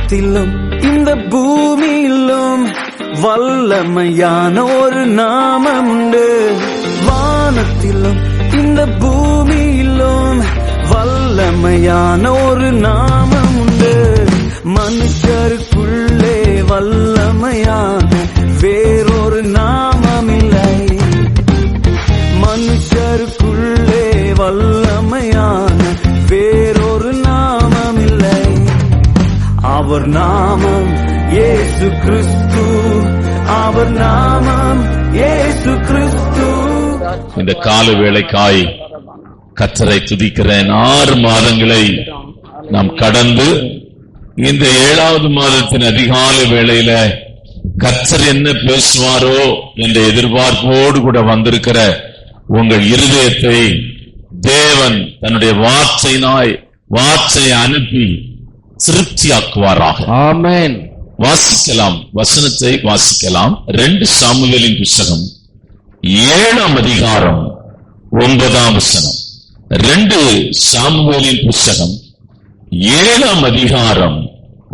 வானத்திலும் இந்த பூமியிலும் வல்லமையான ஒரு நாமம் உண்டு. வானத்திலும் இந்த பூமியிலும் வல்லமையான ஒரு நாமம் உண்டு. மனுஷருக்குள்ளே வல்லமையான வேறொரு நாமம் இல்லை. மனுஷருக்குள்ளே வல்லமையான வேறொரு நாமம் இல்லை. அவர் நாமம் இயேசு கிறிஸ்து. அவர் நாமம் இயேசு கிறிஸ்து. இந்த கால வேளைக்காய் கர்த்தரை துதிக்கிறேன். 6 மாதங்களை நாம் கடந்து இந்த 7வது மாதத்தின் அதிகாலை வேளையில கர்த்தர் என்ன பேசுவாரோ என்ற எதிர்பார்ப்போடு கூட வந்திருக்கிற உங்கள் இருதயத்தை தேவன் தன்னுடைய வார்த்தையை அனுப்பி திருப்தியாக்குவாராக. ஆமென். வாசிக்கலாம், வசனத்தை வாசிக்கலாம். 2 சாமுவேலின் புத்தகம் 7ஆம் அதிகாரம் 9ஆம் வசனம். 2 சாமுவேலின் புத்தகம் 7ஆம் அதிகாரம்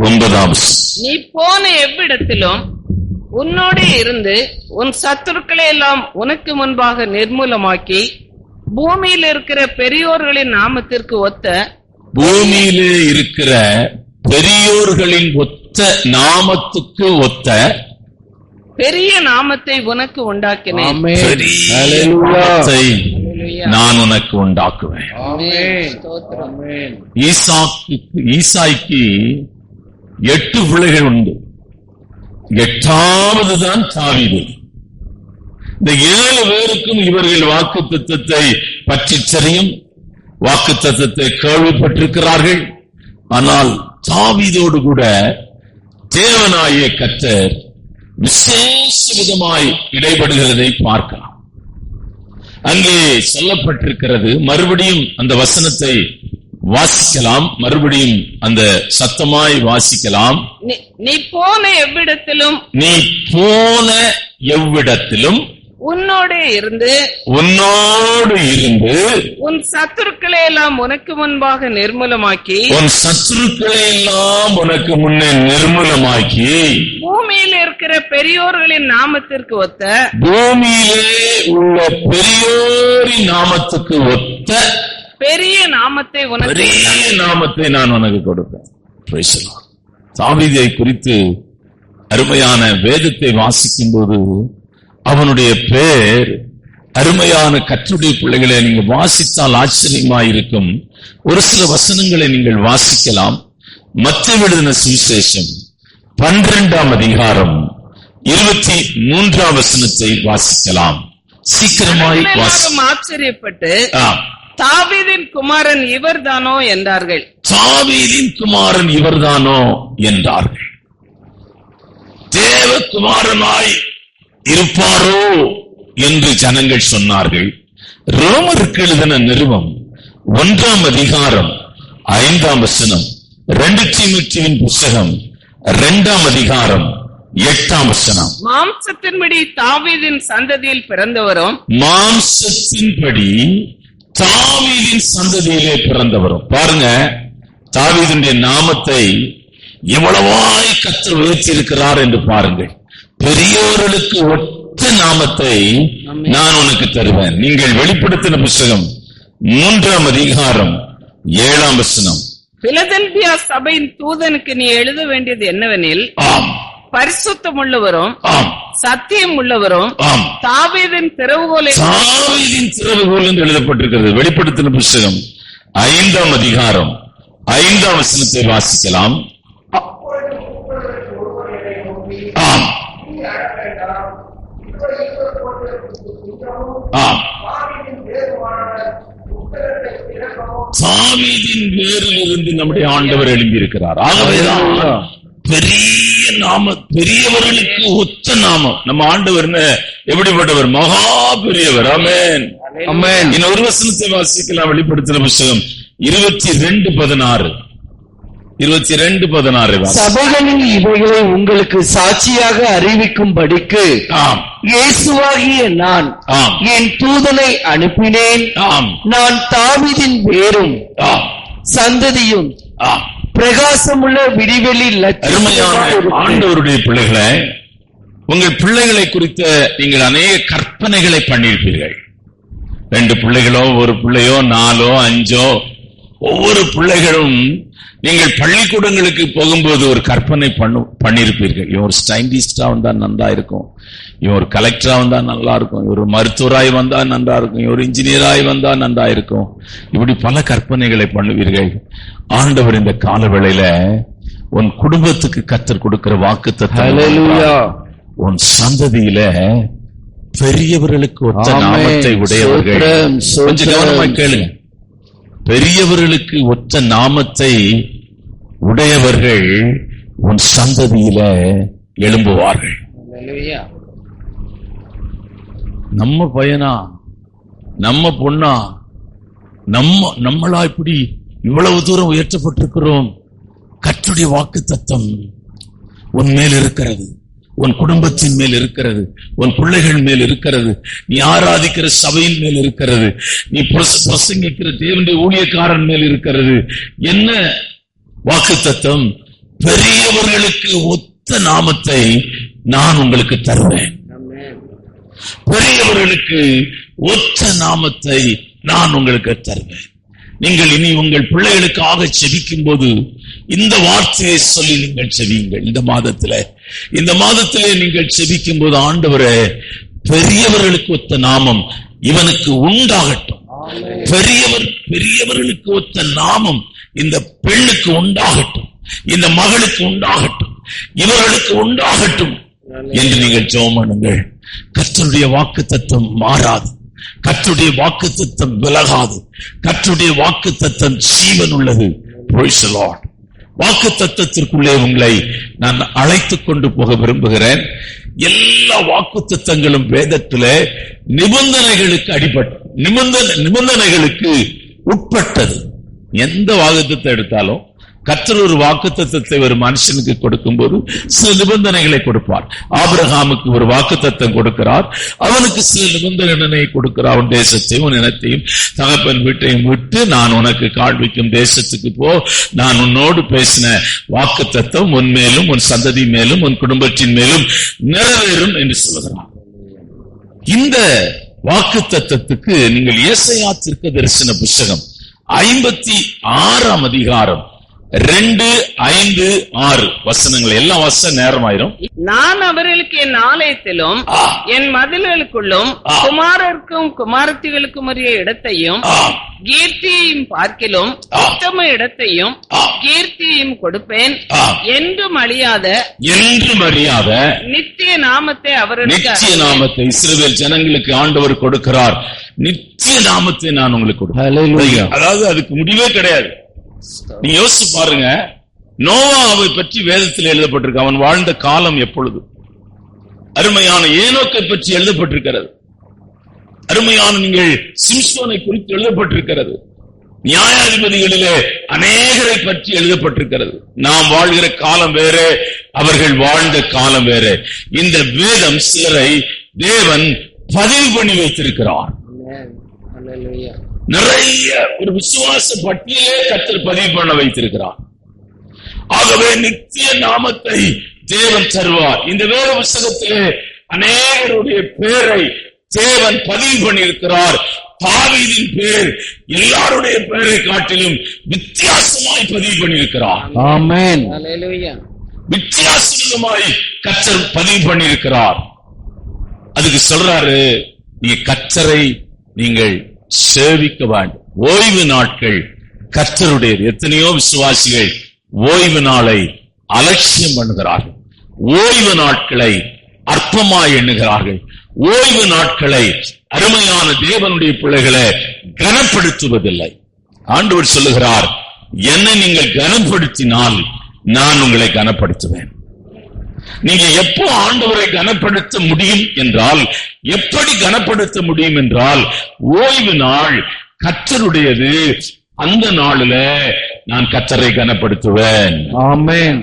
9ஆம் வசனம். நீ போன எவ்விடத்திலும் உன்னோடு இருந்து உன் சத்துருக்களை எல்லாம் உனக்கு முன்பாக நிர்மூலமாக்கி பூமியில் இருக்கிற பெரியோர்களின் நாமத்திற்கு ஒத்த பூமியிலே இருக்கிற பெரியோர்களின் ஒத்த நாமத்துக்கு ஒத்த பெரிய நாமத்தை உனக்கு உண்டாக்கினேன். நான் உனக்கு உண்டாக்குவேன். ஈசாய்க்கு 8 பிள்ளைகள் உண்டு. 8வது தான் தாவீது. இந்த 7 பேருக்கும் இவர்கள் வாக்குத்தத்தத்தை பற்றி தெரியும், வாக்குத்தத்தத்தை கேள்விப்பட்டிருக்கிறார்கள். ஆனால் தாவீதோடு கூட தேவனாகிய கர்த்தர் விசேஷ விதமாய் இடைபடுகிறதை பார்க்கலாம். அங்கே சொல்லப்பட்டிருக்கிறது. மறுபடியும் அந்த வசனத்தை வாசிக்கலாம், மறுபடியும் அந்த சத்தமாய் வாசிக்கலாம். நீ போன எவ்விடத்திலும் உன்னோடு இருந்து உன் சத்துருக்களை எல்லாம் உனக்கு முன்பாக நிர்மூலமாக்கி பூமியில் இருக்கிற பெரியோர்களின் நாமத்திற்கு ஒத்த பூமியிலே உள்ள பெரியோரின் நாமத்துக்கு ஒத்த பெரிய நாமத்தை நான் உனக்கு கொடுப்பேன். தாவீதை குறித்து அருமையான வேதத்தை வாசிக்கும் போது அவனுடைய பேர் அருமையான கர்த்தருடைய பிள்ளைகளை நீங்க வாசித்தால் ஆச்சரியமாயிருக்கும். ஒரு சில வசனங்களை நீங்கள் வாசிக்கலாம். மத்தேயு எழுதின சுவிசேஷம் 12ஆம் அதிகாரம் 23ஆம் வசனத்தை வாசிக்கலாம். சீக்கிரமாய் ஆச்சரியப்பட்டு தாவீதின் குமாரன் இவர்தானோ என்றார்கள். தேவகுமாரனாய் இருப்பாரோ என்று ஜனங்கள் சொன்னார்கள். ரோமருக்கு எழுதின நிருபம் 1ஆம் அதிகாரம் 5ஆம் வசனம், 2 தீமோத்தேயுவின் புத்தகம் 2ஆம் அதிகாரம் 8ஆம் வசனம். மாம்சத்தின்படி தாவீதின் சந்ததியில் பிறந்தவரும் பாருங்க, தாவீதுடைய நாமத்தை எவ்வளவாய் கர்த்தர் உயர்த்தி இருக்கிறார் என்று பாருங்கள். பெரியோர்களுக்கு ஒத்த நாமத்தை நான் உனக்கு தருவேன். நீங்கள் வெளிப்படுத்தின புத்தகம் 3ஆம் அதிகாரம் 7ஆம் வசனம். பிலதெல்பியா சபையின் தூதனுக்கு நீ எழுத வேண்டியது என்னவெனில், பரிசுத்தம் உள்ளவரும் சத்தியம் உள்ளவரும் தாவீதின் திறவுகோல் என்று எழுதப்பட்டிருக்கிறது. வெளிப்படுத்தின புத்தகம் 5ஆம் அதிகாரம் 5ஆம் வசனத்தை வாசிக்கலாம். தாவீதின் வேரில் இருந்து நம்முடைய ஆண்டவர் எழும்பியிருக்கிறார். ஆகவேதான் பெரிய நாம, பெரியவர்களுக்கு ஒத்த நாமம். நம்ம ஆண்டவர் எப்படிப்பட்டவர்? மகா பெரியவர். ஆமென், ஆமென். இன்னொரு வசனத்தை வாசிக்கலாம். வெளிப்படுத்தின புத்தகம் 22:16. சபைகளில் இவைகளை உங்களுக்கு சாட்சியாக அறிவிக்கும்படிக்கு இயேசுவாகிய நான் என் தூதனை அனுப்பினேன். நான் தாவீதின் வேரும் சந்ததியும் பிரகாசமுள்ள விடிவெளி அருமையான ஆண்டவருடைய பிள்ளைகளை, உங்கள் பிள்ளைகளை குறித்த நீங்கள் அநேக கற்பனைகளை பண்ணியிருப்பீர்கள். 2 பிள்ளைகளோ, ஒரு பிள்ளையோ, 4, 5, ஒவ்வொரு பிள்ளைகளும் நீங்கள் பள்ளிக்கூடங்களுக்கு போகும்போது ஒரு கற்பனை பண்ணிருப்பீர்கள். இவன் ஒரு சயின்டிஸ்டா வந்தா நல்லா இருக்கும், இவன் ஒரு கலெக்டரா வந்தா நல்லா இருக்கும், இவர் மருத்துவராய் வந்தா நன்றா இருக்கும், இவர் இன்ஜினியராய் வந்தா நன்றா இருக்கும். இப்படி பல கற்பனைகளை பண்ணுவீர்கள். ஆண்டவர் இந்த காலவேளையில உன் குடும்பத்துக்கு கர்த்தர் கொடுக்கிற வாக்குத்தத்தம், உன் சந்ததியில பெரியவர்களுக்கு ஒத்த நாமத்தை உடையவர்கள். கொஞ்சம் கவனமாய் கேளுங்க. பெரியவர்களுக்கு ஒத்த நாமத்தை உடையவர்கள் உன் சந்ததியில எழும்புவார்கள். நம்ம பையனா, நம்ம பொண்ணா, நம்மளா இப்படி இவ்வளவு தூரம் உயர்த்தப்பட்டிருக்கிறோம். கர்த்தருடைய வாக்குத்தத்தம் உன் மேல் இருக்கிறது, உன் குடும்பத்தின் மேல் இருக்கிறது, உன் பிள்ளைகள் மேல் இருக்கிறது, நீ ஆராதிக்கிற சபையின் மேல் இருக்கிறது, நீ பிரசங்கிக்கிற தேவனுடைய ஊழியக்காரன் மேல் இருக்கிறது. என்ன வாக்குத்தத்தம்? பெரியவர்களுக்கு ஒத்த நாமத்தை நான் உங்களுக்கு தருவேன். பெரியவர்களுக்கு ஒத்த நாமத்தை நான் உங்களுக்கு தருவேன். நீங்கள் இனி உங்கள் பிள்ளைகளுக்காக செபிக்கும் போது இந்த வார்த்தையை சொல்லி நீங்கள் செபியுங்கள். இந்த மாதத்திலே நீங்கள் செபிக்கும் போது, ஆண்டவரே, பெரியவர்களுக்கு ஒத்த நாமம் இவனுக்கு உண்டாகட்டும். பெரியவர்களுக்கு ஒத்த நாமம் இந்த பெண்ணுக்கு உண்டாகட்டும், இந்த மகளுக்கு உண்டாகட்டும், இவர்களுக்கு உண்டாகட்டும் என்று நீங்கள் ஜெபம் பண்ணுங்கள். கர்த்தருடைய வாக்குத்தத்தம் மாறாது, கர்த்தருடைய வாக்குத்தத்தம் விலகாது, கர்த்தருடைய வாக்குத்தத்தம் ஜீவன் உள்ளது. Praise the Lord. வாக்குத்தத்தத்திற்குள்ளே உங்களை நான் அழைத்துக் கொண்டு போக விரும்புகிறேன். எல்லா வாக்குத்தத்தங்களும் வேதத்திலே நிபந்தனைகளுக்கு உட்பட்டது. எந்த வாக்குத்தத்தை எடுத்தாலும் கர்த்தர் ஒரு வாக்குத்தத்தத்தை ஒரு மனுஷனுக்கு கொடுக்கும் போது சில நிபந்தனைகளை கொடுப்பார். ஆபிரகாமுக்கு ஒரு வாக்குத்தத்தம் கொடுக்கிறார், அவனுக்கு சில நிபந்தனை கொடுக்கிறார். உன் தேசத்தையும் உன் இனத்தையும் தகப்பன் வீட்டையும் விட்டு நான் உனக்கு காண்பிக்கும் தேசத்துக்கு போ, நான் உன்னோடு பேசின வாக்குத்தத்தம் உன் மேலும் உன் சந்ததி மேலும் உன் குடும்பத்தின் மேலும் நிறைவேறும் என்று சொல்லுகிறார். இந்த வாக்குத்தத்தத்துக்கு நீங்கள் ஏசாயா தீர்க்கதரிசன புத்தகம் 56ஆம் அதிகாரம் 2, 5, 6 வசனங்கள் எல்லாம் வசன நேரமாயிரும். நான் அவர்களுக்கு என் ஆலயத்திலும் என் மதில்களுக்குள்ளும் குமாரருக்கும் குமாரத்திகளுக்கும் உரிய இடத்தையும் கீர்த்தியையும் பார்க்கிலும் உத்தம இடத்தையும் கீர்த்தியையும் கொடுப்பேன். என்றும் அழியாத நித்திய நாமத்தை அவர்களுக்கு இஸ்ரவேல் ஜனங்களுக்கு ஆண்டவர் கொடுக்கிறார். நித்திய நாமத்தை நான் உங்களுக்கு கொடுக்கிறேன். அதாவது அதுக்கு முடிவே கிடையாது. நீ யோசிச்சு பாருங்க, நோவாவை பற்றி வேதத்தில் எழுதப்பட்டிருக்கு. அவன் வாழ்ந்த காலம் எப்பொழுது? அருமையான ஏனோக்கை பற்றி எழுதப்பட்டிருக்கிறது. அருமையான நீங்கள் சிம்சோனை குறித்து எழுதப்பட்டிருக்கிறது. நியாயாதிபதிகளிலே அநேகரை பற்றி எழுதப்பட்டிருக்கிறது. நாம் வாழ்கிற காலம் வேற, அவர்கள் வாழ்ந்த காலம் வேற. இந்த வேதம் சிலரை தேவன் பதிவு பண்ணி வைத்திருக்கிறார். நிறைய ஒரு விசுவாச பட்டியலே கர்த்தர் பதிவு பண்ண வைத்திருக்கிறார். ஆகவே நித்திய நாமத்தை தேவன் தருவார். இந்த வேத புத்தகத்திலே அநேகருடைய பேரை தேவன் பதிவு பண்ணியிருக்கிறார். தாவீதின் பேர் எல்லாருடைய பேரை காட்டிலும் வித்தியாசமாய் பதிவு பண்ணியிருக்கிறார். ஆமென். வித்தியாசமாய் கர்த்தர் பதிவு பண்ணியிருக்கிறார். அதுக்கு சொல்றாரு, நீங்க கர்த்தரை நீங்கள் சேவிக்க வேண்டும். ஓய்வு நாட்கள் கர்த்தருடையது. எத்தனையோ விசுவாசிகள் ஓய்வு நாளை அலட்சியம் பண்ணுகிறார்கள், ஓய்வு நாட்களை அற்பமாய் எண்ணுகிறார்கள், ஓய்வு நாட்களை அருமையான தேவனுடைய பிள்ளைகளை கனப்படுத்துவதில்லை. ஆண்டவர் சொல்லுகிறார், என்னை நீங்கள் கனப்படுத்தினால் நான் உங்களை கனப்படுத்துவேன். நீங்க எப்போ ஆண்டவரை கனப்படுத்த முடியும் என்றால், எப்படி கனப்படுத்த முடியும் என்றால், ஓய்வு நாள் கர்த்தருடையது. அந்த நாளில நான் கர்த்தரை கனப்படுத்துவேன். ஆமென்.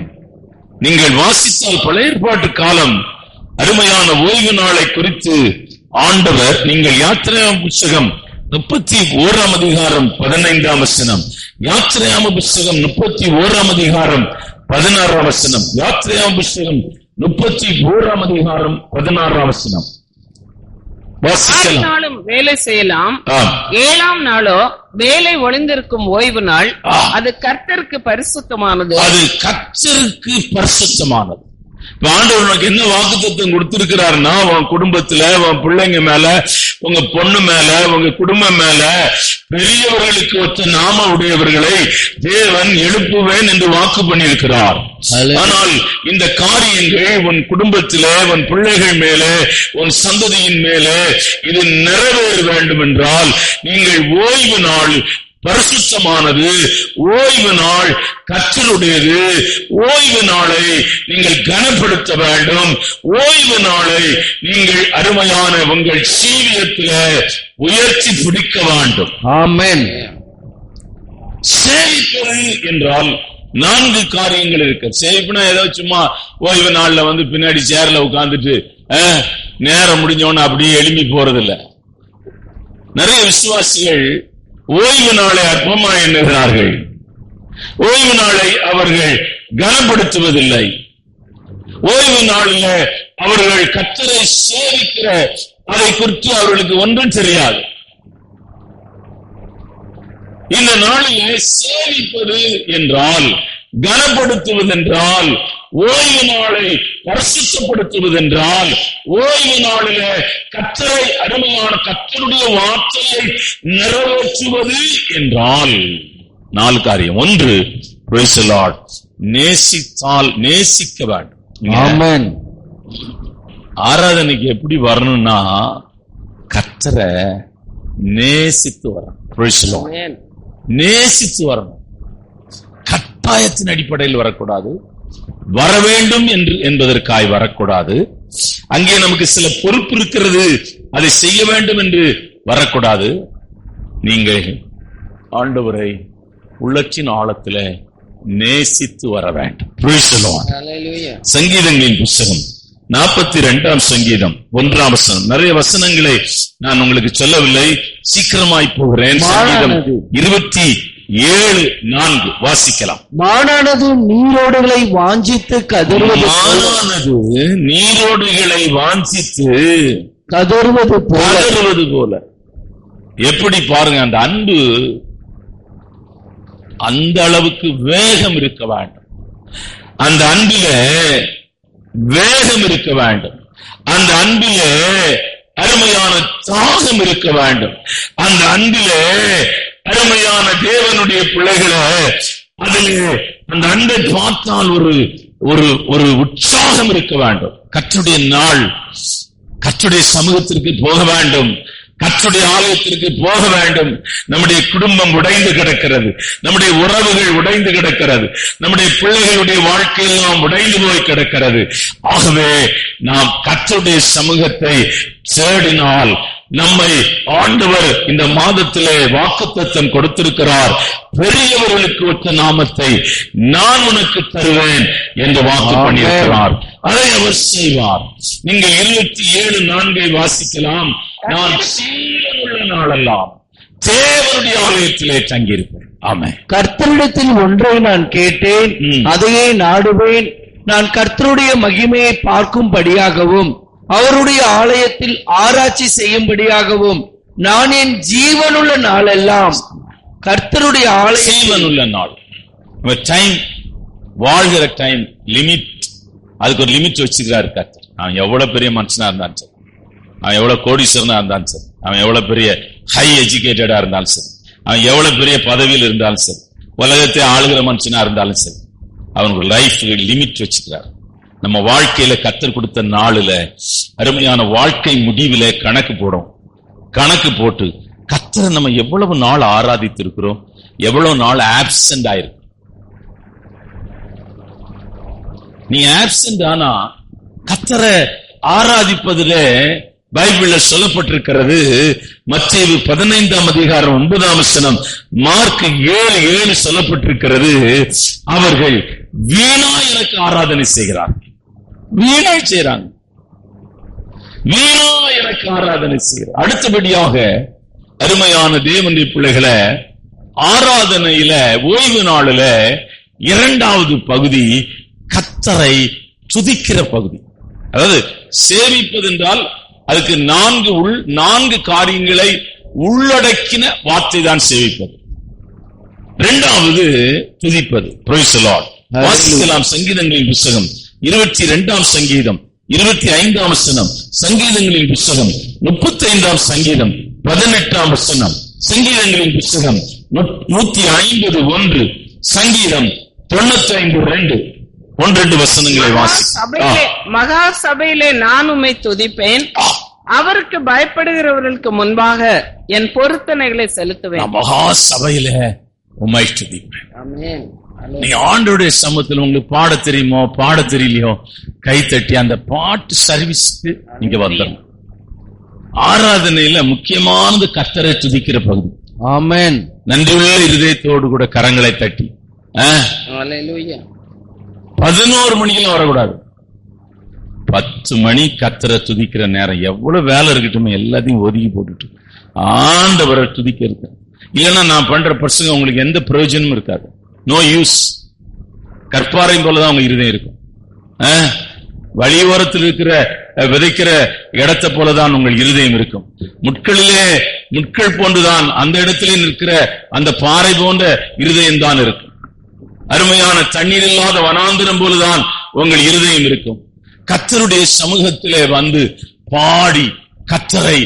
நீங்கள் வாசித்தால் பழைய ஏற்பாட்டு காலம் அருமையான ஓய்வு நாளை குறித்து ஆண்டவர், நீங்கள் யாத்திரை புத்தகம் 31ஆம் அதிகாரம் 15ஆம் வசனம், யாத்ராகம புஸ்தகம் 31 அதிகாரம் 16 வசனம். யாத்ராகம புஸ்தகம் 31 அதிகாரம் 16 வசனம். நாளும் வேலை செய்யலாம், 7ஆம் நாளோ வேலை ஒளிந்திருக்கும் ஓய்வு நாள். அது கர்த்தருக்கு பரிசுத்தமானது. அது கர்த்தருக்கு பரிசுத்தமானது. ஆண்டவர் உனக்கு என்ன வாக்குத்தத்தம் கொடுத்திருக்கிறாருன்னா, உன் குடும்பத்துல, உன் பிள்ளைங்க மேல, உங்க பொண்ணு மேல, உங்க குடும்பம் மேல பெரியவர்களுக்கு ஒத்த நாம உடையவர்களை தேவன் எழுப்புவேன் என்று வாக்கு பண்ணியிருக்கிறார். ஆனால் இந்த காரியங்கள் உன் குடும்பத்தில, உன் பிள்ளைகள் மேல, உன் சந்ததியின் மேல இது நிறைவேற வேண்டும் என்றால் நீங்கள் ஓய்வு நாள் பரிசுத்தமானது, ஓய்வு நாள் கர்த்தருடையது, ஓய்வு நாளை நீங்கள் கனப்படுத்த வேண்டும், ஓய்வு நாளை நீங்கள் அருமையான உங்கள் ஜீவியத்தில உயர்த்தி பிடிக்க வேண்டும். ஆமென். சேவிப்பது என்றால் 4 காரியங்கள் இருக்கு. சேவிப்புனா ஏதோ சும்மா ஓய்வு நாள்ல பின்னாடி சேர்ல உட்கார்ந்துட்டு நேரம் முடிஞ்சோன்னு அப்படியே எழுப்பி போறதில்லை. நிறைய விசுவாசிகள் ஓய்வு நாளை அற்பமா எண்ணுகிறார்கள். ஓய்வு நாளை அவர்கள் கனப்படுத்துவதில்லை. ஓய்வு நாளில் அவர்கள் கர்த்தரை சேவிக்கிற அதை குறித்து அவர்களுக்கு ஒன்றும் தெரியாது. இந்த நாளிலே சேவிப்பது என்றால், கனப்படுத்துவதென்றால், ஓய்வு நாளை பரிசுத்தப்படுத்துவதென்றால், ஓய்வு நாளில கர்த்தரை, அருமையான கர்த்தருடைய வார்த்தையை நிறைவேற்றுவது என்றால் 4 காரியம். 1, praise the Lord, நேசிக்க வேண்டும். ஆமென். ஆராதனைக்கு எப்படி வரணும்னா கர்த்தரை நேசித்து வரணும். praise the Lord, நேசித்து வரணும். கட்டாயத்தின் அடிப்படையில் வரக்கூடாது, வர வேண்டும் என்பதற்காய் வரக்கூடாது. அங்கே நமக்கு சில பொறுப்பு இருக்கிறது, அதை செய்ய வேண்டும் என்று வரக்கூடாது. நீங்கள் ஆண்டவரை உள்ளத்தின் ஆழத்தில நேசித்து வர வேண்டும். சங்கீதங்களின் புஸ்தகம் 42ஆம் சங்கீதம் 1ஆம் வசனம். நிறைய வசனங்களை நான் உங்களுக்கு சொல்லவில்லை, சீக்கிரமாய் போகிறேன். சங்கீதம் 27:4 வாசிக்கலாம். மானானது நீரோடுகளை வாஞ்சித்து கதறுவது, மானானது நீரோடுகளை வாஞ்சித்து கதறுவது போல. எப்படி பாருங்க, அந்த அன்பு அந்த அளவுக்கு வேகம் இருக்க வேண்டும். அந்த அன்பில வேகம் இருக்க வேண்டும். அந்த அன்பில அருமையான தாகம் இருக்க வேண்டும். அந்த அன்பில அருமையான தேவனுடைய பிள்ளைகளை அதிலே அந்த அன்பை பார்த்தால் ஒரு உற்சாகம் இருக்க வேண்டும். கர்த்தருடைய நாள், கர்த்தருடைய சமூகத்திற்கு போக வேண்டும், கர்த்தருடைய ஆலயத்திற்கு போக வேண்டும். நம்முடைய குடும்பம் உடைந்து கிடக்கிறது, நம்முடைய உறவுகள் உடைந்து கிடக்கிறது, நம்முடைய பிள்ளைகளுடைய வாழ்க்கையெல்லாம் உடைந்து போய் கிடக்கிறது. ஆகவே நாம் கர்த்தருடைய சமூகத்தை தேடினால் நம்மை ஆண்டவர் இந்த மாதத்திலே வாக்குத்தத்தம் கொடுத்திருக்கிறார். பெரியவர்களுக்கு ஒத்த நாமத்தை நான் உனக்கு தருவேன் என்று வாக்கு பண்ணியிருக்கிறார். அதை அவர் செய்வார். நீங்க 27:4 வாசிக்கலாம். நான் சீலமுள்ள நாளெல்லாம் தேவனுடைய ஆலயத்திலே தங்கியிருப்பேன். ஆமென். கர்த்தரிடத்தில் ஒன்றை நான் கேட்டேன், அதையே நாடுவேன். நான் கர்த்தருடைய மகிமையை பார்க்கும்படியாகவும் அவருடைய ஆலயத்தில் ஆராய்ச்சி செய்யும்படியாகவும் நான் என் ஜீவனுள்ள நாளெல்லாம் கர்த்தருடைய ஆலயம். ஜீவனுள்ள நாள், டைம், வாழ்கிற டைம் லிமிட், அதுக்கு ஒரு லிமிட் வச்சுக்கிறாரு கர்த்தர். அவன் எவ்வளவு பெரிய மனுஷனா இருந்தாலும் சரி, அவன் எவ்வளவு கோடீஸ்வரனா இருந்தாலும் சரி, அவன் எவ்வளவு பெரிய ஹை எஜுகேட்டடா இருந்தாலும் சரி, அவன் எவ்வளவு பெரிய பதவியில் இருந்தாலும் சரி, உலகத்தை ஆளுகிற மனுஷனா இருந்தாலும் சரி, அவனுக்கு லைஃப் லிமிட் வச்சுக்கிறார். நம்ம வாழ்க்கையில கர்த்தர் கொடுத்த நாளுல அருமையான வாழ்க்கை முடிவில கணக்கு போடும். கணக்கு போட்டு கர்த்தரை நம்ம எவ்வளவு நாள் ஆராதித்து இருக்கிறோம், எவ்வளவு நாள் ஆப்சென்ட் ஆயிருக்கு. நீ ஆப்சென்ட் ஆனா கர்த்தரை ஆராதிப்பதில பைபிள்ல சொல்லப்பட்டிருக்கிறது. மத்தேயு 15ஆம் அதிகாரம் 9ஆம் வசனம், மார்க் 7:7 சொல்லப்பட்டிருக்கிறது. அவர்கள் வீணா எனக்கு ஆராதனை செய்கிறார். வீணா செய்றாங்க, வீணா எனக்கு ஆராதனை செய்கிறார். அடுத்தபடியாக அருமையான தேவனுடைய பிள்ளைகளை ஆராதனையில ஓய்வு நாளில இரண்டாவது பகுதி கர்த்தரை துதிக்கிற பகுதி. அதாவது சேவிப்பது என்றால் அதுக்கு நான்கு காரியங்களை உள்ளடக்கின வார்த்தை தான் சேவிப்பது. இரண்டாவது துதிப்பது. Praise the Lord. வாசிக்கலாம் சங்கீதங்களின் புத்தகம் 22ஆம் சங்கீதம் 25ஆம் வசனம், சங்கீதங்களின் புத்தகம் 35ஆம் சங்கீதம் 18ஆம் வசனம், சங்கீதங்களின் புத்தகம் 150:1, சங்கீதம் 95:2, 1-2 வசனங்களை வாசி. மகா சபையிலே நான் உம்மை துதிப்பேன், அவருக்கு பயப்படுகிறவர்களுக்கு முன்பாக என் பொருத்தனைகளை செலுத்துவேன். மகா சபையில உம்மை துதிப்பேன். ஆமென். நீங்க ஆண்டவருடைய சமூகத்தில் உங்களுக்கு பாட தெரியுமோ பாட தெரியலையோ கைத்தட்டி அந்த பாட்டு சர்வீஸ்க்கு நீங்க வந்துடணும். ஆராதனையில முக்கியமானது கர்த்தரை துதிக்கிற பகுதி. ஆமென். நன்றியுள்ள இருதயத்தோடு கூட கரங்களை தட்டி. ஹல்லேலூயா. 11 மணிக்கெல்லாம் வரக்கூடாது. 10 மணி கர்த்தரை துதிக்கிற நேரம். எவ்வளவு வேலை இருக்கட்டும் எல்லாத்தையும் ஒதுக்கி போட்டுட்டு ஆண்டவரை துதிக்கிறது. இல்லைன்னா நான் பண்ற பிரசங்கம் உங்களுக்கு எந்த பிரயோஜனமும் இருக்காது. No use. கற்பாறை போலதான் உங்க இருதயம் இருக்கும். வழியோரத்தில் இருக்கிற விதைக்கிற இடத்தை போலதான் உங்கள் இருதயம் இருக்கும். முட்கள் போன்றுதான் அந்த இடத்திலே நிற்கிற அந்த பாறை போன்ற இருதயம் தான் இருக்கும். அருமையான தண்ணீர் இல்லாத வனாந்திரம் போலதான் உங்கள் இருதயம் இருக்கும். கர்த்தருடைய சமூகத்திலே வந்து பாடி கர்த்தரை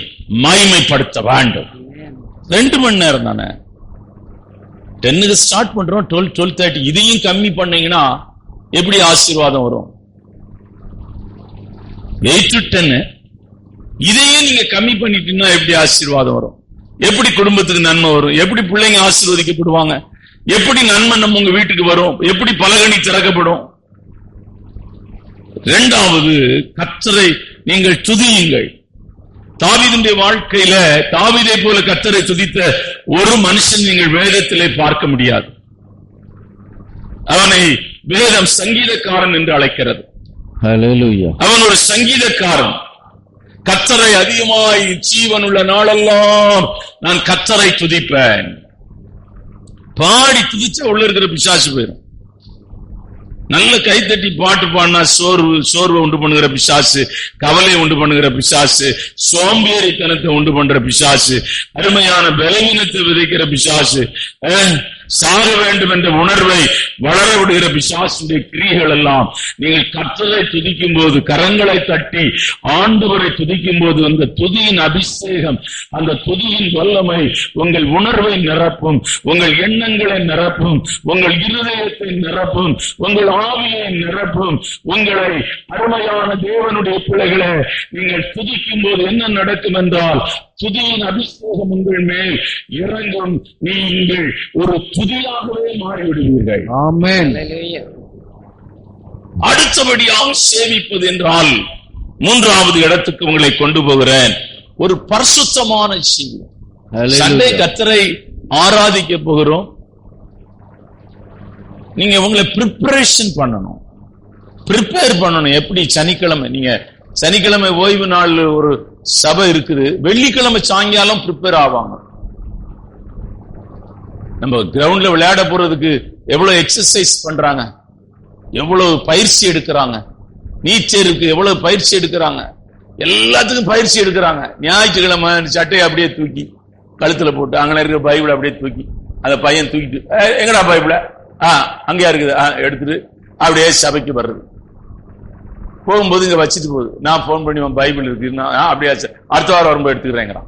மகிமைப்படுத்த வேண்டும். 2 மணி நேரம் தானே. 10க்கு ஸ்டார்ட் பண்றோம், 12:30. இதையும் கம்மி பண்ணீங்கன்னா எப்படி ஆசீர்வாதம் வரும்? 8 to 10. இதையே நீங்க கம்மி பண்ணிட்டீங்கன்னா எப்படி ஆசீர்வாதம் வரும்? எப்படி குடும்பத்துக்கு நன்மை வரும்? எப்படி பிள்ளைங்க ஆசீர்வதிக்கப்படுவாங்க? எப்படி நன்மை நம்ம உங்க வீட்டுக்கு வரும்? எப்படி பலகணி திறக்கப்படும்? இரண்டாவது, கர்த்தரை நீங்கள் துதியுங்கள். தாவீதுடைய வாழ்க்கையில தாவீதை போல கர்த்தரை துதித்த ஒரு மனுஷன் நீங்கள் வேதத்திலே பார்க்க முடியாது. அவனை வேதம் சங்கீதக்காரன் என்று அழைக்கிறது. ஹல்லேலூயா. அவன் ஒரு சங்கீதக்காரன். கர்த்தரை அதிகமாய் ஜீவனுள்ள நாளெல்லாம் நான் கர்த்தரை துதிப்பேன். பாடி துதிச்ச உள்ள இருக்கிற பிசாசு போயிடும். நல்ல கைத்தட்டி பாட்டு பாடினா சோர்வை உண்டு பண்ணுகிற பிசாசு, கவலையை உண்டு பண்ணுகிற பிசாசு, சோம்பேறித்தனத்தை உண்டு பண்ற பிசாசு, அருமையான பலவீனத்தை விதைக்கிற பிசாசு, சாக வேண்டும் என்ற உணர்வை வளர விடுகிற பிசாசுடைய கிரியைகள் எல்லாம் நீங்கள் கர்த்தரை துதிக்கும் போது, கரங்களை தட்டி ஆண்டவரை துதிக்கும் போது, அந்த துதியின் அபிஷேகம், அந்த துதியின் வல்லமை உங்கள் உணர்வை நிரப்பும், உங்கள் எண்ணங்களை நிரப்பும், உங்கள் இருதயத்தை நிரப்பும், உங்கள் ஆவியை நிரப்பும். உங்களை அருமையான தேவனுடைய பிள்ளைகளை நீங்கள் துதிக்கும் போது என்ன நடக்கும் என்றால், துதியின் அபிஷேகம் உங்கள் மேல் இறங்கும். நீங்கள் ஒரு துதியாகவே மாறிவிடுவீர்கள். ஆமென். அடுத்தபடியாக சேவிப்பது என்றால் 3வது இடத்துக்கு உங்களை கொண்டு போகிறேன். ஒரு பரிசுத்தமான ஜீவன். சண்டே கர்த்தரை ஆராதிக்க போகிறோம். நீங்க உங்களை ப்ரிப்பரேஷன் பண்ணணும், ப்ரிப்பேர் பண்ணணும். எப்படி? சனிக்கிழமை ஓய்வு நாள் ஒரு சபை இருக்குது, வெள்ளிக்கிழமை சாயங்காலம் ப்ரிப்பேர் ஆவாங்க. நம்ம கிரவுண்ட்ல விளையாட போறதுக்கு எவ்வளவு எக்ஸசைஸ் பண்றாங்க, எவ்வளவு பயிற்சி எடுக்கிறாங்க. நீச்சலுக்கு எவ்வளவு பயிற்சி எடுக்கிறாங்க, எல்லாத்துக்கும் பயிற்சி எடுக்கிறாங்க. ஞாயிற்றுக்கிழமை சட்டையை அப்படியே தூக்கி கழுத்துல போட்டு, அங்கே இருக்கிற பைபிளை அப்படியே தூக்கி, அந்த பையன் தூக்கிட்டு, எங்கடா பைபிள? அங்கேயா இருக்குது, எடுத்துட்டு அப்படியே சபைக்கு வர்றது. போகும்போது இங்க வச்சுட்டு போகுது. நான் போன் பண்ணி பைபிள் இருக்கு, அப்படியே அடுத்த வாரம் வரும்போது எடுத்துக்கிறேங்கிறான்.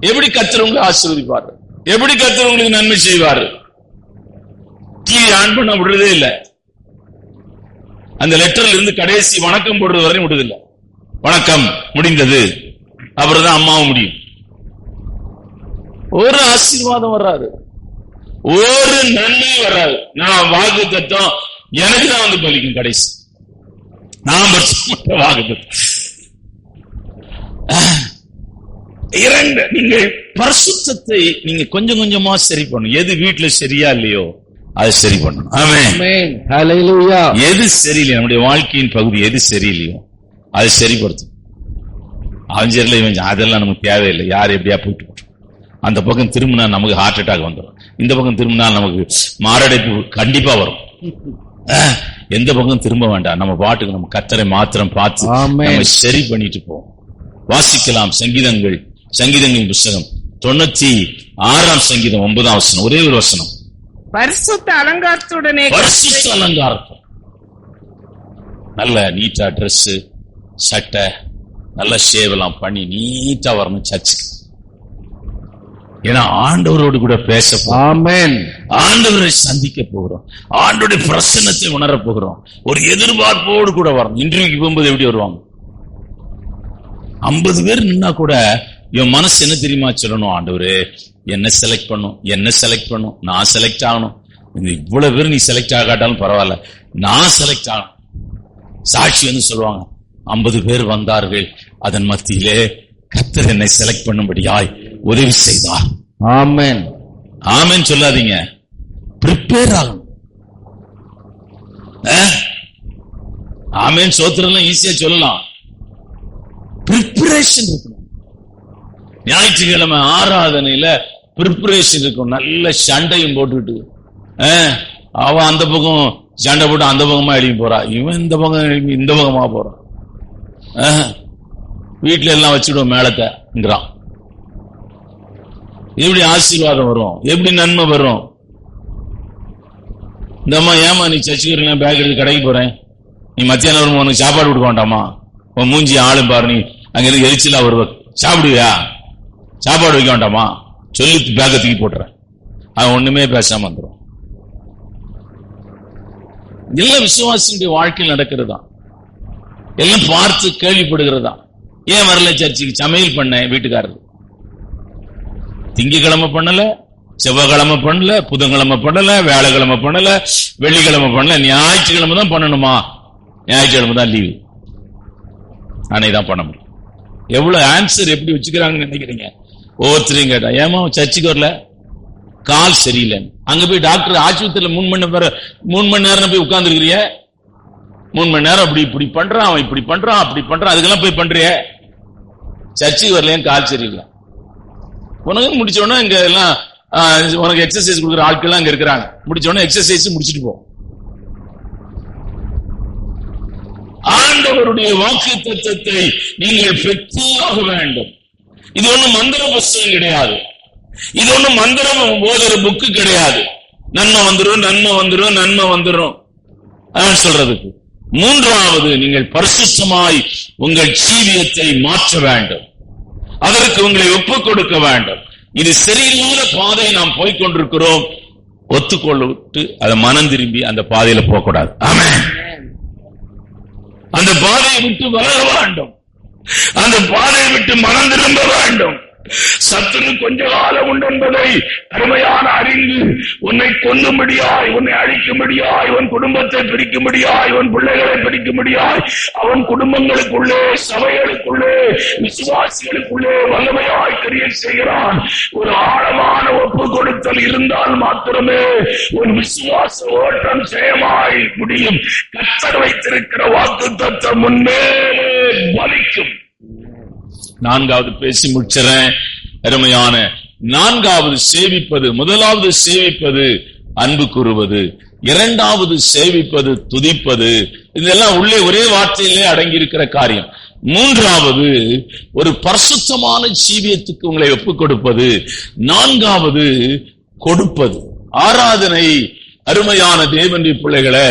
எப்படி கர்த்தர் உங்களை ஆசீர்வதிப்பாரு? எப்படி கர்த்தர் உங்களுக்கு நன்மை செய்வாரு? டிவி ஆன் பண்ண விடுறதே இல்லை. அந்த லெட்டர்ல இருந்து கடைசி வணக்கம் போடுறது வரையும் விடுதில்லை. வணக்கம் முடிந்தது, அப்புறம் தான் அம்மாவும் முடியும். ஒரு ஆசீர்வாதம் வராது, ஒரு நன்மை வராது. நான் வாக்கு தத்துவம் எனக்கு தான் வந்து பலிக்கும். கடைசி நான் வாக்கு இரண்டு, நீங்கள் பரிசுத்தத்தை நீங்க கொஞ்சம் கொஞ்சமா சரி பண்ணணும். எது வீட்டுல சரியா இல்லையோ அது சரி பண்ணணும். ஆமென். ஹல்லேலூயா. எது சரியில்லையோ, நம்முடைய வாழ்க்கையின் பகுதி எது சரியில்லையோ அது சரிப்படுத்தும். அவஞ்சரில் அதெல்லாம் நமக்கு தேவையில்லை. யார் எப்படியா போயிட்டு அந்த பக்கம் திரும்பினா நமக்கு ஹார்ட் அட்டாக் வந்துடும், இந்த பக்கம் திரும்பினா நமக்கு மாரடைப்பு கண்டிப்பா வரும். எந்த பக்கம் திரும்ப வேண்டாம், நம்ம பாட்டுக்கு நம்ம கர்த்தரை மாத்திரம் பார்த்து நம்ம சரி பண்ணிட்டு போவோம். வாசிக்கலாம் சங்கீதங்களின் புஸ்தகம் 96ஆம் சங்கீதம் 9ஆம் வசனம், ஒரே ஒரு வசனம். பரிசுத்த அலங்காரத்துடனே, பரிசுத்த அலங்காரத்தோட நல்ல நீட்டா ட்ரெஸ் சட்டை நல்ல ஷேவெல்லாம் பண்ணி நீட்டா வரணும் சர்ச்சுக்கு. ஏன்னா ஆண்டவரோடு கூட பேச போறோம், ஆண்டவரை சந்திக்க போகிறோம், ஆண்டவருடைய பிரசன்னத்தை உணர போகிறோம். ஒரு எதிர்பார்ப்போடு கூட வரணும். இன்டர்வியூக்கு போகும்போது எப்படி வருவாங்க? 50 பேர் நின்னா கூட இவன் மனசு என்ன தெரியுமா சொல்லணும்? ஆண்டவரே என்ன செலக்ட் பண்ணும், நான் செலக்ட் ஆகணும். இவ்வளவு பேர் நீ செலக்ட் ஆகாட்டாலும் பரவாயில்ல, நான் செலக்ட் ஆகணும். சாட்சி வந்து சொல்லுவாங்க, 50 பேர் வந்தார்கள், அதன் மத்தியிலே கர்த்தர் என்னை செலக்ட் பண்ணும்படியாய் உதவி செய்தார். ஆமென். ஆமென் சொல்லாதீங்க, ப்ரிப்பேர் ஆகணும். ஆமென் சோத்திரம் ஈஸியா சொல்லலாம், ப்ரிப்பரேஷன் இருக்கணும். ஞாயிற்றுக்கிழமை ஆராதனையில ப்ரிப்பரேஷன் இருக்கும். நல்ல சண்டையும் போட்டுட்டு அவன் அந்த பக்கம் சண்டை போட்டு அந்த பக்கமா எழுதி போறா, இவன் இந்த பக்கம் இந்த பக்கமா போறான். வீட்டுல எல்லாம் வச்சுடுவோம் மேளத்தைங்கிறான். எப்படி ஆசீர்வாதம் வரும்? எப்படி நன்மை வரும்? இந்த அம்மா ஏமா நீ சர்ச்சுக்கு பேக் எடுத்து கடைக்கு போறேன், நீ மத்தியானம் வரும் உனக்கு சாப்பாடு கொடுக்க வேண்டாமா? உன் மூஞ்சி ஆளும் பாரு, நீ அங்க இருந்து எரிச்சலா வருவ, சாப்பிடுவியா? சாப்பாடு வைக்க வேண்டாமா? சொல்லி பேக்க தூக்கி போட்டுறேன். அவன் ஒண்ணுமே பேசாம வந்துடும். எல்லாம் விசுவாசியுடைய வாழ்க்கையில் நடக்கிறதா, எல்லாம் பார்த்து கேள்விப்படுகிறதா. ஏன் வரல சர்ச்சுக்கு? சமையல் பண்ண வீட்டுக்காரர் திங்கக்கிழமை பண்ணல, செவ்வாய்க்கிழமை பண்ணல, புதன்கிழமை பண்ணல, வியாழக்கிழமை பண்ணல, வெள்ளிக்கிழமை பண்ணல, ஞாயிற்றுக்கிழமை தான் பண்ணணுமா? ஞாயிற்றுக்கிழமை தான் லீவு, அன்னைதான் பண்ண முடியும். எவ்வளவு ஆன்சர் எப்படி வச்சுக்கிறாங்கன்னு நினைக்கிறீங்க? ஒவ்வொருத்தரையும் கேட்டா, ஏமா சர்ச்சுக்கு வரல? கால் சரியில்லை. அங்க போய் டாக்டர் ஆஸ்பத்திரியில 3 மணி நேரம் போய் உட்கார்ந்து இருக்கிறிய, 3 மணி நேரம் அப்படி இப்படி பண்றான், அவன் இப்படி பண்றான், அப்படி பண்றான், அதுக்கெல்லாம் போய் பண்றிய. சர்ச்சுக்கு வரலையும் கால் சரியில்லை. உனக்கு முடிச்ச உடனே இங்க எல்லாம் உனக்கு எக்ஸசைஸ் கொடுக்குற ஆட்கள் அங்க இருக்கிறாங்க. முடிச்ச உடனே எக்ஸசைஸ் முடிச்சுட்டு போ. ஆண்டவருடைய வாக்கு தத்தத்தை நீங்கள் பெற்றாக வேண்டும். இது ஒண்ணும் மந்திர புஸ்தகம் கிடையாது, இது ஒண்ணும் மந்திரம் போதற புக்கு கிடையாது. நன்மை வந்துரும் சொல்றதுக்கு. மூன்றாவது, நீங்கள் பரிசுத்தமாய் உங்கள் ஜீவியத்தை மாற்ற வேண்டும், அதற்கு உங்களை ஒப்புக் கொடுக்க வேண்டும். இது சரியில்லாத பாதை நாம் போய்கொண்டிருக்கிறோம், ஒத்துக்கொள்ளிட்டு அதை மனம் திரும்பி அந்த பாதையில போகக்கூடாது. ஆமென். அந்த பாதையை விட்டு விலக வேண்டும், அந்த பாதையை விட்டு மனம் திரும்ப வேண்டும். சத்துரு கொஞ்ச காலம் உண்டு என்பதை அருமையான அறிந்து உன்னை கொல்லும்படியாய், உன்னை அழிக்கும்படியாய், உன் குடும்பத்தை பிரிக்கும்படியாய், உன் பிள்ளைகளை பிரிக்கும்படியாய், அவன் குடும்பங்களுக்குள்ளே, சபைகளுக்குள்ளே, விசுவாசிகளுக்குள்ளே வல்லமையாய் கிரியை செய்கிறான். ஒரு ஆழமான ஒப்பு கொடுத்தல் இருந்தால் மாத்திரமே உன் விசுவாச ஓட்டம் ஜெயமாய் முடியும். கர்த்தர் வைத்திருக்கிற வாக்குத்தத்தம் முன்னே பலிக்கும். நான்காவது பேசி முடிச்சறேன். அருமையான நான்காவது சேவிப்பது. முதலாவது சேவிப்பது அன்பு கூறுவது, இரண்டாவது சேவிப்பது துதிப்பது. இதெல்லாம் உள்ளே ஒரே வார்த்தையிலே அடங்கி இருக்கிற காரியம். மூன்றாவது ஒரு பரிசுத்தமான ஜீவியத்துக்கு உங்களை ஒப்புக் கொடுப்பது. நான்காவது கொடுப்பது. ஆராதனை அருமையான தேவனுடைய பிள்ளைகளை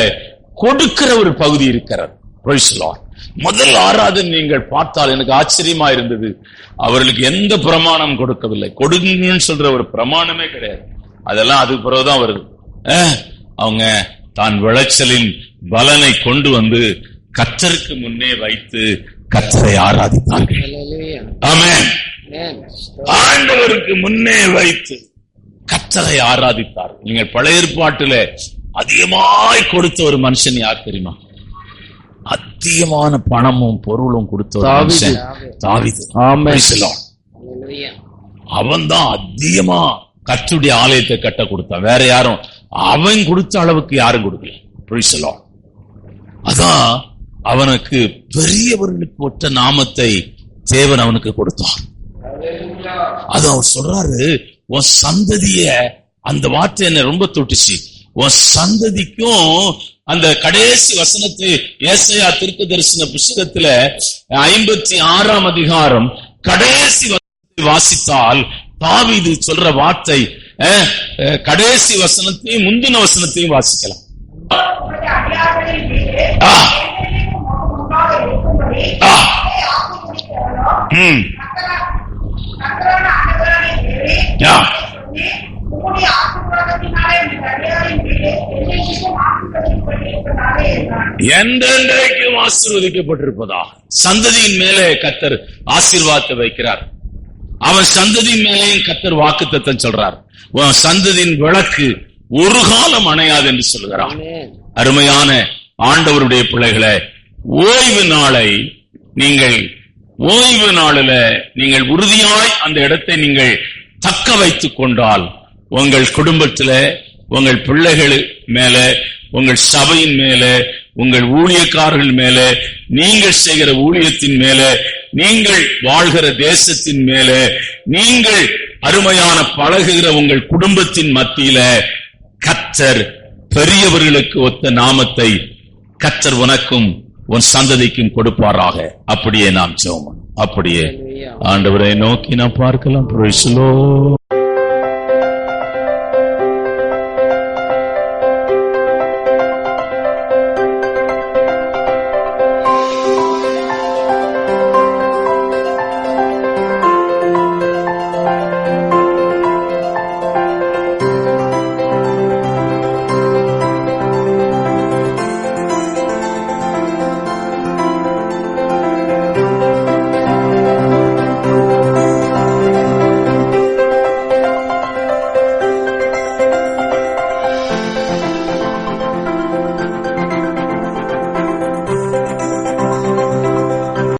கொடுக்கிற ஒரு பகுதி இருக்கிறது. Praise the Lord. முதல் ஆராதனை நீங்கள் பார்த்தால் எனக்கு ஆச்சரியமா இருந்தது. அவர்களுக்கு எந்த பிரமாணம் கொடுக்கவில்லை. கொடுங்கன்னு சொல்ற ஒரு பிரமாணமே கிடையாது. அதெல்லாம் அதுக்கு பிறகுதான் வருது. அவங்க தான் விளைச்சலின் பலனை கொண்டு வந்து கர்த்தருக்கு முன்னே வைத்து கர்த்தரை ஆராதித்தார்கள். ஆமென். ஆண்டவருக்கு முன்னே வைத்து கர்த்தரை ஆராதித்தார். நீங்கள் பழைய ஏற்பாட்டிலே அதிகமாய் கொடுத்த ஒரு மனுஷன் யார் தெரியுமா? அதிகமான பணமும் பொருளும் கொடுத்த தாவீது. அவன் தான் அதிகமா கர்த்தருடைய ஆலயத்தை கட்ட கொடுத்தான். வேற யாரும் அவன் கொடுத்த அளவுக்கு யாரும் கொடுக்கல. அதான் அவனுக்கு பெரியவர்களுக்கு ஒற்ற நாமத்தை தேவன் அவனுக்கு கொடுத்தார். அது அவர் சொல்றாரு, உன் சந்ததிய, அந்த வார்த்தை என்ன ரொம்ப தொட்டுச்சு. உன் சந்ததிக்கும் அந்த கடைசி வசனத்தை ஏசாயா தீர்க்கதரிசன புத்தகத்துல 56ஆம் அதிகாரம் கடைசி வசனத்தை வாசித்தால் தாவீது சொல்ற வார்த்தை, கடைசி வசனத்தையும் முந்தின வசனத்தையும் வாசிக்கலாம். என்றென்றைக்கும் ஆசீர்வதிக்கப்பட்டிருப்பதா. சந்ததியின் மேலே கர்த்தர் ஆசீர்வாதத்தை வைக்கிறார். அவன் சந்ததியின் மேலேயும் கர்த்தர் வாக்குத்தத்தம் சொல்றார். சந்ததியின் விளக்கு ஒரு காலம் அணையாது என்று சொல்கிறார். அருமையான ஆண்டவருடைய பிள்ளைகளை, ஓய்வு நாளில நீங்கள் உறுதியாய் அந்த இடத்தை நீங்கள் தக்க வைத்துக் கொண்டால், உங்கள் குடும்பத்தில, உங்கள் பிள்ளைகள் மேல, உங்கள் சபையின் மேல, உங்கள் ஊழியக்காரர்கள் மேல, நீங்கள் செய்கிற ஊழியத்தின் மேல, நீங்கள் வாழ்கிற தேசத்தின் மேல, நீங்கள் அருமையான பழகுகிற உங்கள் குடும்பத்தின் மத்தியில கர்த்தர் பெரியவர்களுக்கு ஒத்த நாமத்தை கர்த்தர் உனக்கும் உன் சந்ததிக்கும் கொடுப்பாராக. அப்படியே நாம் ஜெபம், அப்படியே ஆண்டவரை நோக்கி நாம் பார்க்கலாம். Praise the Lord.